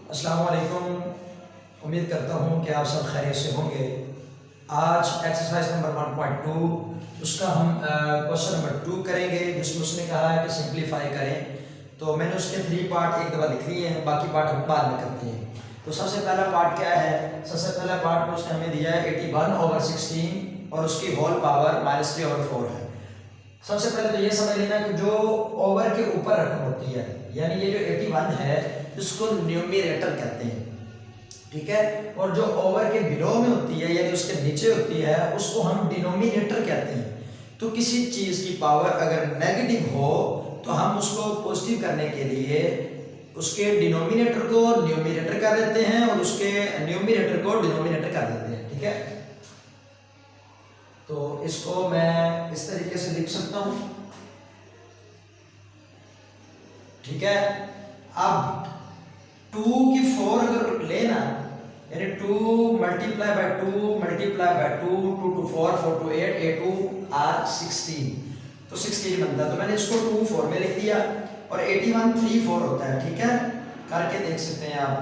अस्सलाम वालेकुम। उम्मीद करता हूँ कि आप सब खैरियत से होंगे। आज एक्सरसाइज नंबर 1.2 उसका हम क्वेश्चन नंबर 2 करेंगे, जिसमें उसने कहा है कि सिंप्लीफाई करें। तो मैंने उसके 3 पार्ट एक दफ़ा लिख लिए हैं, बाकी पार्ट हम बाद में करते हैं। तो सबसे पहला पार्ट क्या है? सबसे पहला पार्ट में उसने हमें दिया है 81/16 और उसकी होल पावर -3/4 है। सबसे पहले तो ये समझ लेना कि जो ओवर के ऊपर रकम होती है, यानी ये जो 81 है इसको न्यूमरेटर कहते हैं, ठीक है। और जो ओवर के बिलो में होती है यानी उसके नीचे होती है उसको हम डिनोमिनेटर कहते हैं। तो किसी चीज़ की पावर अगर नेगेटिव हो तो हम उसको पॉजिटिव करने के लिए उसके डिनोमिनेटर को न्यूमरेटर कर देते हैं और उसके न्यूमरेटर को डिनोमिनेटर कर देते हैं, ठीक है। तो इसको मैं इस तरीके से लिख सकता हूं, ठीक है। अब 2 की 4 अगर लेना यानी 2 multiply by 2 multiply by 2 2 to 4 4 to 8 8 to r 16 तो 16 बनता है। तो मैंने इसको 2 4 में लिख दिया और 81 3 4 होता है, ठीक है। करके देख सकते हैं आप,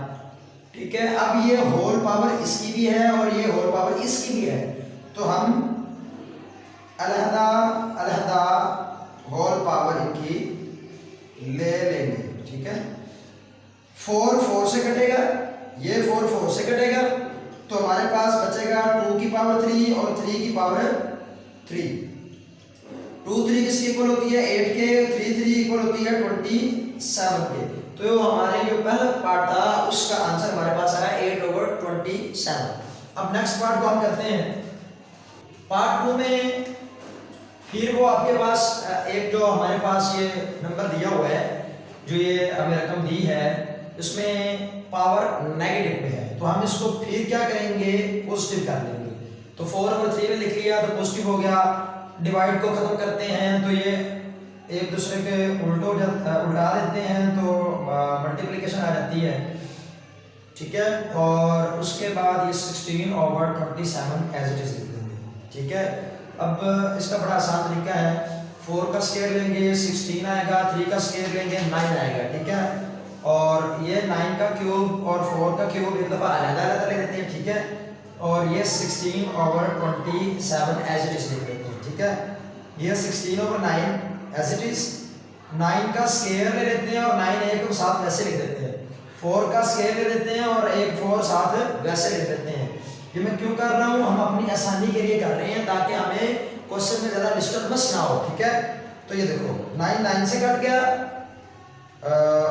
ठीक है। अब ये होल पावर इसकी भी है और ये होल पावर इसकी भी है, तो हम अलहदा अलहदा होल पावर इनकी ले लेंगे, ठीक है। 4 4 से कटेगा, ये 4 4 से कटेगा, तो हमारे पास बचेगा 2 की पावर 3 और 3 की पावर 3। 2 3 किसकी इक्वल होती है? 8 के। 3 3 इक्वल होती है 27 के। तो हमारे जो पहला पार्ट था उसका आंसर हमारे पास आया 8/27। अब नेक्स्ट पार्ट को हम करते हैं। पार्ट 2 में फिर वो आपके पास एक जो हमारे पास ये नंबर दिया हुआ है, जो ये हमें रकम दी है, इसमें पावर नेगेटिव पे है, तो हम इसको फिर क्या करेंगे? पॉजिटिव कर लेंगे। तो 4/3 में लिख लिया तो पॉजिटिव हो गया। डिवाइड को खत्म करते हैं तो ये एक दूसरे के उल्टा देते हैं तो मल्टीप्लिकेशन आ जाती है, ठीक है। और उसके बाद ये 16/27 एज इट इज लिख देंगे, ठीक है। अब इसका बड़ा आसान तरीका है। 4 का स्क्वायर लेंगे 16 आएगा, 3 का स्क्वायर लेंगे 9 आएगा, ठीक है। और ये 9 का क्यूब और 4 का क्यूब एक दफ़ा अलग-अलग ले लेते हैं, ठीक है। और ये 16/27 एज इट इज लिख लेते हैं, ठीक है। ये 16/9 एज इट इज। 9 का स्क्वायर ले लेते हैं और 9 एक साथ वैसे लिख देते हैं। 4 का स्क्वायर ले लेते हैं और एक 4 साथ वैसे लिख देते हैं। ये मैं क्यों कर रहा हूँ? हम अपनी आसानी के लिए कर रहे हैं ताकि हमें क्वेश्चन में ज़्यादा डिस्टर्बेंस ना हो, ठीक है। तो ये देखो 9 9 से कट गया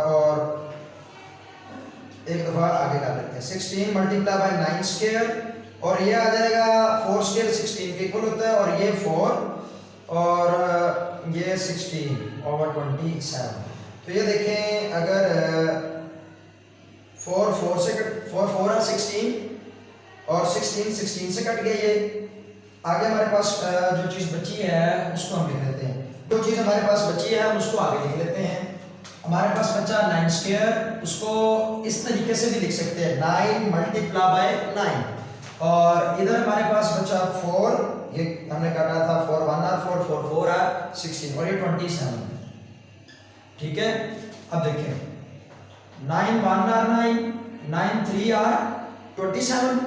और एक दफ़ा आगे कर लेते हैं। 16 मल्टीप्लाई बाय 9 स्क्वायर और ये आ जाएगा 4 स्क्वायर 16 के इक्वल होता है और ये 4 और ये 16/27। तो ये देखें अगर 4 4 से 4 और 16 और 16 से कट गया। ये आगे हमारे पास जो चीज़ बची है उसको हम लिख लेते हैं। जो चीज़ हमारे पास बची है हम उसको आगे लिख लेते हैं। हमारे पास बचा 9 स्क्वायर, उसको इस तरीके से भी लिख सकते हैं 9 मल्टीप्लाई बाय 9। और इधर हमारे पास बचा 4, ये हमने काटा था 4 1 और 4 4 4 और 16 और ये 27, ठीक है। अब देखें 9 1 और 9 9 3 और 27।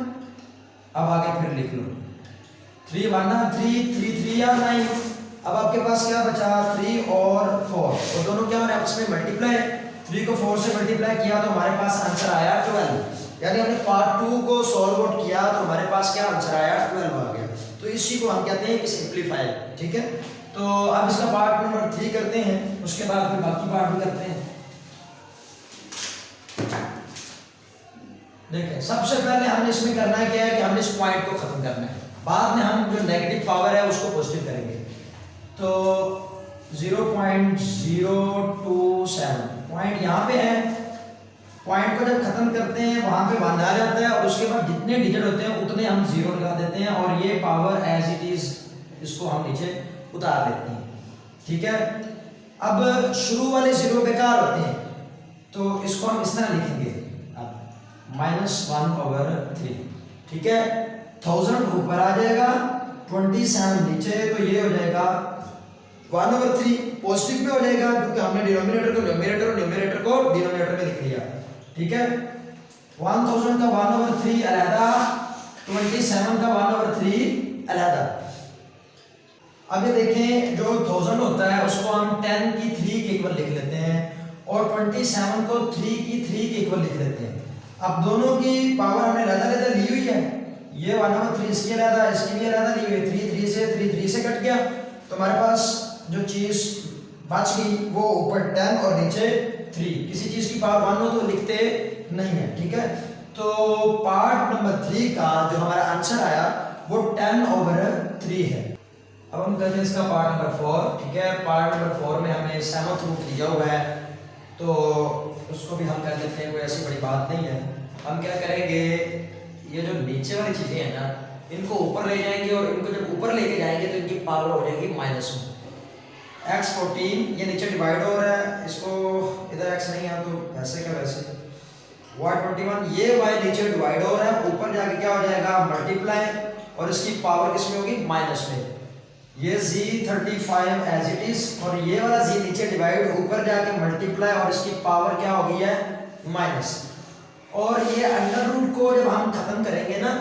अब आगे फिर लिख लो 3 1 और 3 3 3 और 9। अब आपके पास क्या बचा? 3 और 4 और दोनों क्या हमारे आपस में मल्टीप्लाई। 3 को 4 से मल्टीप्लाई किया तो हमारे पास आंसर आया 12। यानी हमने पार्ट 2 को सॉल्व आउट किया तो हमारे पास क्या आंसर आया? 12 आ गया। तो इसी को हम कहते हैं कि सिंप्लीफाई, ठीक है। तो अब इसका पार्ट नंबर 3 करते हैं, उसके बाद फिर बाकी पार्ट भी करते हैं। देखें सबसे पहले हमने इसमें करना है क्या है कि हमने इस पॉइंट को खत्म करना है, बाद में हम जो नेगेटिव पावर है उसको पॉजिटिव करेंगे। तो 0.027 पॉइंट यहाँ पे है। पॉइंट को जब खत्म करते हैं वहां पे 1 आ जाता है और उसके बाद जितने डिजिट होते हैं उतने हम 0 लगा देते हैं और ये पावर एज इट इज इसको हम नीचे उतार देते हैं, ठीक है। अब शुरू वाले 0 बेकार होते हैं तो इसको हम इस तरह लिखेंगे -1/3, ठीक है। 1000 ऊपर आ जाएगा, 27 नीचे, तो ये हो जाएगा 1/3 पॉजिटिव में हो जाएगा क्योंकि हमने डिनोमिनेटर को न्यूमरेटर और न्यूमरेटर को डिनोमिनेटर में लिख लिया, ठीक है। 1000 का 1/3 अलहदा, 27 का 1/3 अलहदा। अब ये देखें, जो 1000 होता है उसको हम 10 की 3 के इक्वल लिख लेते हैं और 27 को 3 की 3 के इक्वल लिख लेते हैं। अब दोनों की पावर हमने अलग-अलग ली हुई है, ये 1/3 इसकी अलग, इसकी भी अलग ली हुई है। 3 से कट गया तो हमारे पास जो चीज बच गई वो ऊपर 10 और नीचे 3। किसी चीज की पावर 1 हो तो लिखते नहीं है, ठीक है। तो पार्ट नंबर 3 का जो हमारा आंसर आया वो 10/3 है। अब हम करते हैं इसका पार्ट नंबर 4, ठीक है। पार्ट नंबर 4 में हमें सेवंथ रूट दिया हुआ है तो उसको भी हम कर लेते हैं, कोई ऐसी बड़ी बात नहीं है। हम क्या करेंगे, ये जो नीचे वाली चीजें हैं ना इनको ऊपर ले जाएंगे और इनको जब ऊपर लेके जाएंगे तो इनकी पावर हो जाएगी -1। x14 ये नीचे डिवाइड हो रहा है, इसको इधर x नहीं है तो वैसे क्या वैसे y21 ये y नीचे डिवाइड हो रहा है, ऊपर जाके क्या हो जाएगा मल्टीप्लाई और इसकी पावर किसमें होगी माइनस में। ये z35 एज इट इज और ये वाला z नीचे डिवाइड ऊपर जाके मल्टीप्लाई और इसकी पावर क्या हो गई है माइनस। और ये अंडर रूट को जब हम खत्म करेंगे ना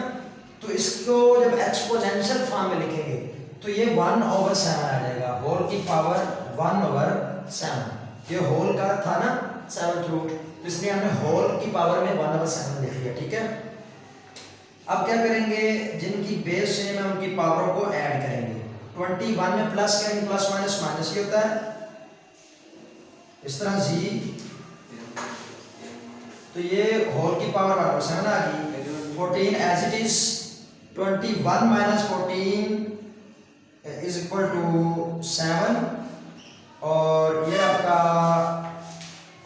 तो इसको जब एक्सपोनेंशियल फॉर्म में लिखेंगे तो ये 1/7 आ जाएगा, होल की पावर 1/7। ये होल का था ना 7th रूट, तो इसलिए हमने होल की पावर में 1/7 लिख लिया, ठीक है। अब क्या करेंगे, जिनकी बेस सेम है उनकी पावरों को ऐड करेंगे। 21 में प्लस करेंगे, प्लस माइनस माइनस ही होता है, इस तरह z तो ये होल की पावर 1/7 आ गई। 14 as it is 21 - 14 is equal to 7 और ये आपका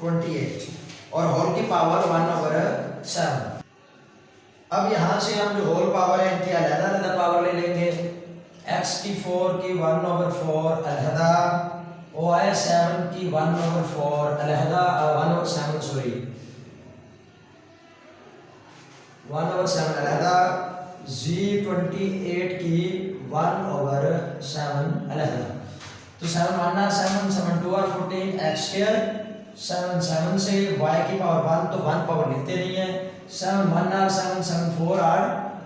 28 और होल की पावर 1/7। अब यहाँ से हम जो होल पावर है इनकी अलग-अलग पावर ले लेंगे। x4 की 1/4 अलहदा, y7 की 1/4 अलहदा, 1/7 सॉरी 1/7 अलहदा, z28 की 1/7 अलहदा। तो 7 1 और 7 7 2 और 14 x², 7 7 से y की पावर 1 तो 1 पावर लिखते नहीं है। 7 1 और 7 7 4 और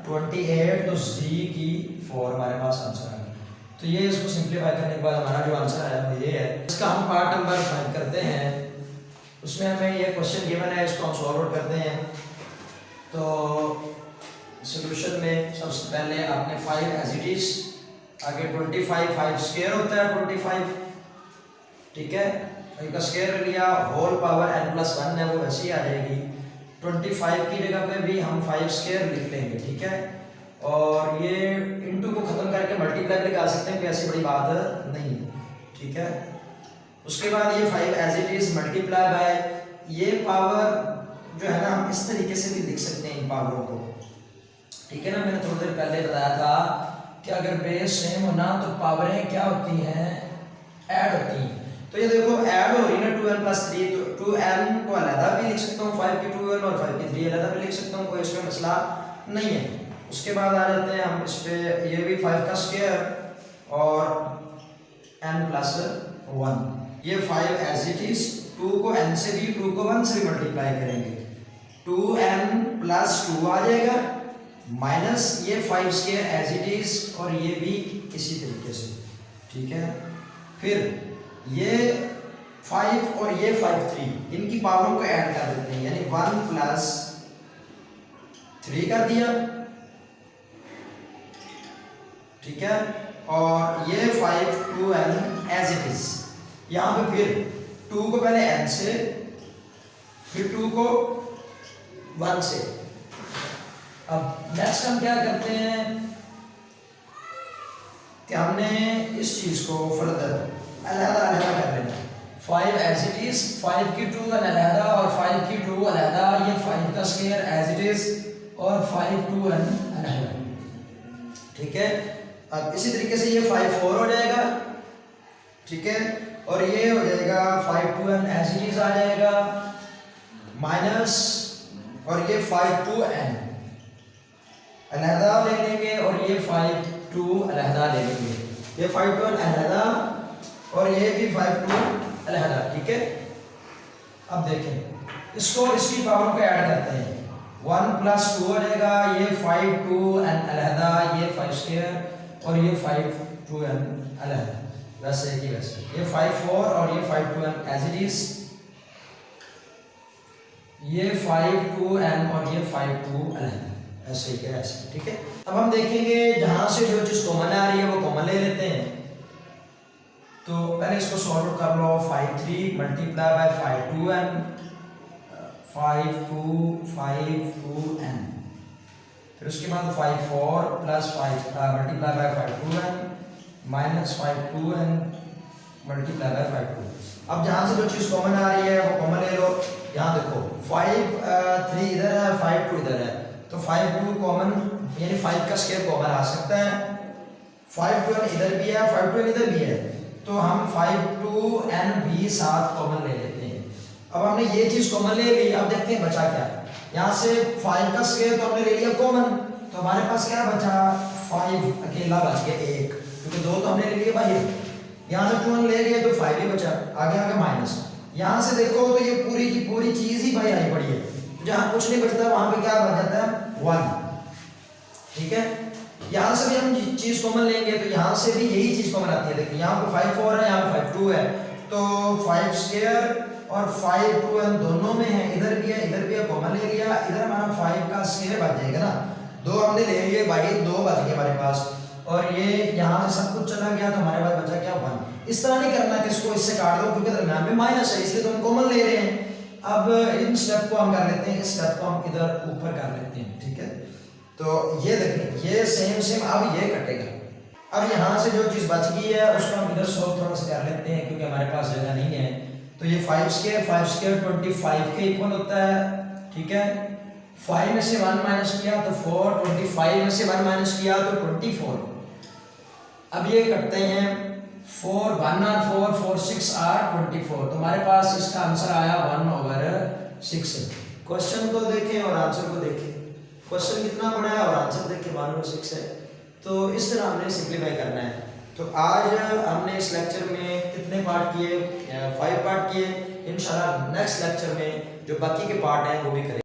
28 तो z की 4 हमारे पास आंसर आ गया। तो ये इसको सिंप्लीफाई करने के बाद हमारा जो आंसर आया वो ये है। इसका हम पार्ट नंबर 5 करते हैं, उसमें हमें ये क्वेश्चन गिवन है, इसको हम सॉल्व आउट करते हैं। तो सॉल्यूशन में सबसे पहले आपने 5 एज इट इज, आगे 25 5² होता है 25, ठीक है, इनका स्क्वायर लिया, होल पावर n+1 है वो वैसे ही आ जाएगी। 25 की जगह पे भी हम 5² लिख लेंगे, ठीक है। और ये इनटू को खत्म करके मल्टीप्लाई भी लगा सकते हैं, कोई ऐसी बड़ी बात नहीं है, ठीक है। उसके बाद ये 5 as it is multiply by ये पावर जो है ना हम इस तरीके से भी लिख सकते हैं इन पावरों को, ठीक है ना। मैंने थोड़ी देर पहले बताया था कि अगर बेस सेम होना तो पावरें क्या होती हैं, ऐड होती हैं। तो ये देखो ऐड हो रही है ना 2n + 3, तो 2n को अलग भी लिख सकता हूँ, 5 की 2n और 5 की 3 अलग भी लिख सकता हूँ, कोई इसमें मसला नहीं है। उसके बाद आ जाते हैं हम इस पे, ये भी 5 का स्क्वायर और n+1, ये 5 एज इट इज, 2 को n से भी 2 को 1 से भी मल्टीप्लाई करेंगे, 2n+2 आ जाएगा माइनस ये 5² एज इट इज और ये भी इसी तरीके से, ठीक है। फिर ये 5 और ये 5 3 इनकी पावरों को ऐड कर देते हैं, यानी 1 + 3 कर दिया, ठीक है। और ये 5 2n एज इट इज, यहाँ पे फिर 2 को पहले n से, फिर 2 को 1 से। अब नेक्स्ट हम क्या करते हैं कि हमने इस चीज को फर्दर अलग-अलग कर लेना। 5 एज इट इज, 5 की 2 अलग और 5 की 2 अलग, ये 5 का स्क्वायर एज इट इज और 5 2n अलग, ठीक है। अब इसी तरीके से ये 5 4 हो जाएगा, ठीक है, और ये हो जाएगा 5 2n एज इट इज आ जाएगा माइनस, और ये 5 2n अलहदा ले लेंगे और ये 5 2 अलहदा ले लेंगे, ये 5 2 अलहदा और ये भी 5 2 अलहदा, ठीक है। अब देखें इसको और इसकी पावर को ऐड करते हैं, 1 प्लस 2 हो जाएगा, ये 5 2 एन अलहदा, ये 5 स्क्वायर और ये 5 2 एन अलहदा, वैसे ही वैसे ये 5 4 और ये 5 2 एन एज इट इज, ये 5 2 एन और ये 5 2 अलहदा, ऐसे ही क्या ऐसे, ठीक है। अब हम देखेंगे जहां से जो चीज कॉमन आ रही है वो कॉमन ले लेते हैं। तो पहले इसको सॉल्व कर लो, 5 3 मल्टीप्लाई बाय 5 2 एन, 5 2 एन, फिर उसके बाद 5 4 plus 5 multiply by 5 2 n minus 5 2 n multiply by 5 2। अब जहां से जो चीज कॉमन आ रही है वो कॉमन ले लो। यहाँ देखो 5 3 इधर है, 5 2 इधर है, तो 5 2 कॉमन यानी 5 का स्क्वायर कॉमन आ सकता है, 5 2 एन इधर भी है, 5 2 एन इधर भी है, तो हम 5 2 एन भी साथ कॉमन ले लेते हैं। अब हमने ये चीज कॉमन ले ली, अब देखते हैं बचा क्या। यहाँ से 5 का स्क्वायर तो हमने ले लिया कॉमन, तो हमारे पास क्या बचा, 5 अकेला बच गया 1, क्योंकि 2 तो हमने ले लिए बाहर। यहाँ से 2 ले लिए तो 5 ही बचा, आगे आगे माइनस। यहाँ से देखो तो ये पूरी की पूरी चीज ही भाई आई पड़ी है, जहाँ कुछ नहीं बचता वहां पे क्या बच जाता है 1, ठीक है। यहाँ से भी हम चीज कॉमन लेंगे तो यहाँ से भी यही चीज कॉमन आती है। देखिए यहाँ पे 5 4 है, यहाँ पे 5 2 है, तो 5 स्क्वायर और 5 2 एन दोनों में है, इधर भी है इधर भी है, कॉमन ले लिया, इधर हमारा 5 का स्क्वायर बच जाएगा ना, 2 हमने ले लिए भाई, 2 बच गए हमारे पास, और ये यहाँ से सब कुछ चला गया तो हमारे पास बचा क्या 1। इस तरह नहीं करना कि इसको इससे काट दो क्योंकि दरम्यान में माइनस है, इसलिए तो हम कॉमन ले रहे हैं। अब इन स्टेप को हम कर लेते हैं, इस स्टेप को हम इधर ऊपर कर लेते हैं, ठीक है। तो ये देखिए ये सेम अब ये कटेगा। अब यहाँ से जो चीज बच गई है उसको हम इधर सॉल्व थोड़ा सा कर लेते हैं क्योंकि हमारे पास जगह नहीं है। तो ये 5 स्क्वायर 25 के इक्वल होता है, ठीक है। 5 में से 1 माइनस किया तो 4, 25 में से 1 माइनस किया तो 24। अब ये करते हैं 4 1 और 4 4 6 8 24, तो हमारे पास इसका आंसर आया 1/6। क्वेश्चन को देखें और आंसर को देखें, क्वेश्चन कितना बड़ा है और आंसर देखें 1/6 है, तो इस तरह हमने सिंपलीफाई करना है। तो आज हमने इस लेक्चर में कितने पार्ट किए, 5 पार्ट किए। इंशाल्लाह नेक्स्ट लेक्चर में जो बाकी के पार्ट हैं वो भी करेंगे।